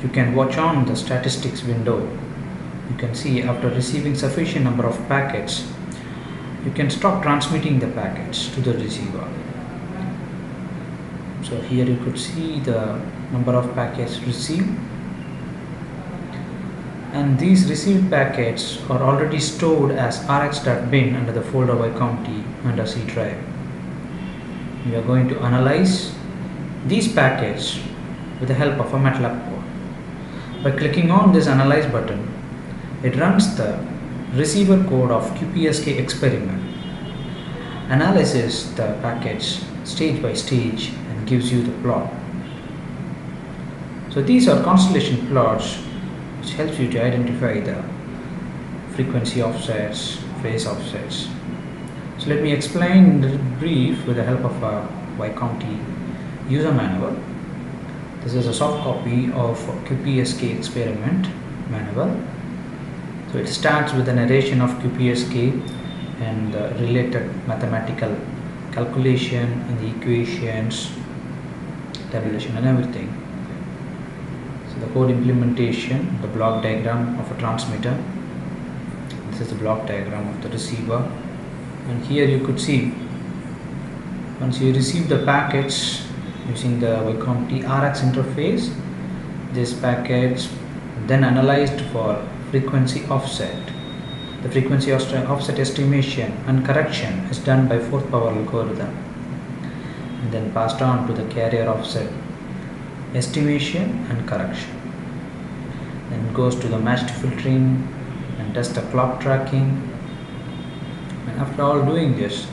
you can watch on the statistics window. You can see after receiving sufficient number of packets, you can stop transmitting the packets to the receiver. So here you could see the number of packets received, and these received packets are already stored as rx.bin under the folder WiComm T under C drive. We are going to analyze these packets with the help of a Matlab code. By clicking on this analyze button, it runs the receiver code of QPSK experiment, analyzes the packets stage by stage, and gives you the plot. So these are constellation plots, which helps you to identify the frequency offsets, phase offsets. So let me explain in brief with the help of a WiComm T user manual. This is a soft copy of QPSK experiment manual. So it starts with a narration of QPSK and the related mathematical calculation and the equations, tabulation and everything. So the code implementation, the block diagram of a transmitter. This is the block diagram of the receiver. And here you could see, once you receive the packets using the WiComm TxRx interface, these packets then analyzed for frequency offset. The frequency offset estimation and correction is done by fourth power algorithm, and then passed on to the carrier offset estimation and correction. Then goes to the matched filtering and does the clock tracking. And after all doing this,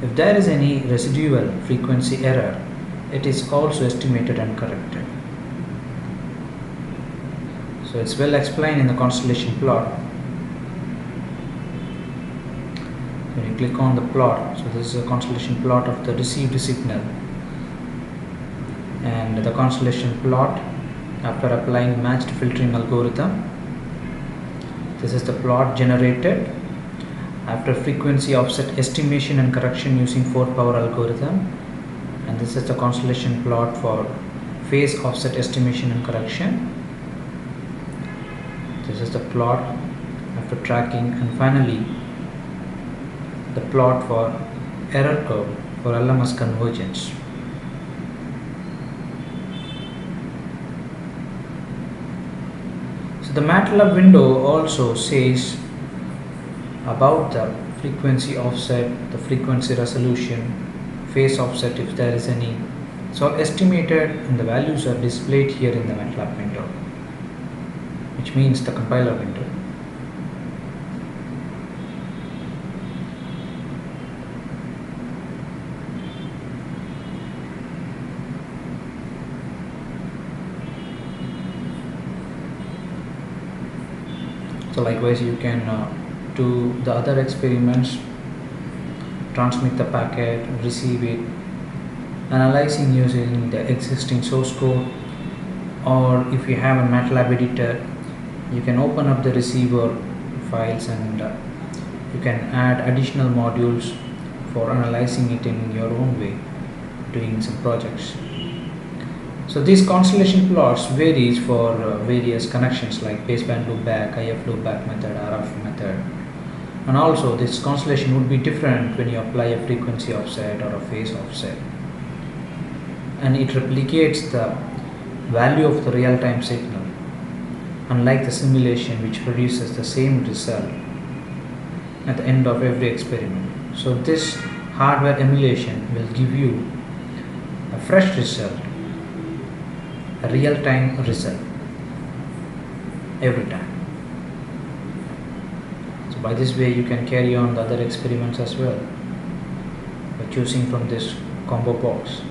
if there is any residual frequency error, it is also estimated and corrected. So it's well explained in the constellation plot. When you click on the plot, so this is a constellation plot of the received signal, and the constellation plot after applying matched filtering algorithm. This is the plot generated after frequency offset estimation and correction using fourth power algorithm, and this is the constellation plot for phase offset estimation and correction. This is the plot after tracking, and finally the plot for error curve for LMS convergence. So the Matlab window also says about the frequency offset, the frequency resolution, phase offset if there is any. So estimated, and the values are displayed here in the Matlab window, which means the compiler window. So likewise you can do the other experiments, transmit the packet, receive it, analyzing using the existing source code, or if you have a Matlab editor, you can open up the receiver files and you can add additional modules for analyzing it in your own way, doing some projects. So these constellation plots varies for various connections like baseband loopback, IF loopback method, RF method, and also this constellation would be different when you apply a frequency offset or a phase offset, and it replicates the value of the real-time signal, unlike the simulation which produces the same result at the end of every experiment. So this hardware emulation will give you a fresh result, a real-time result every time. So by this way you can carry on the other experiments as well by choosing from this combo box.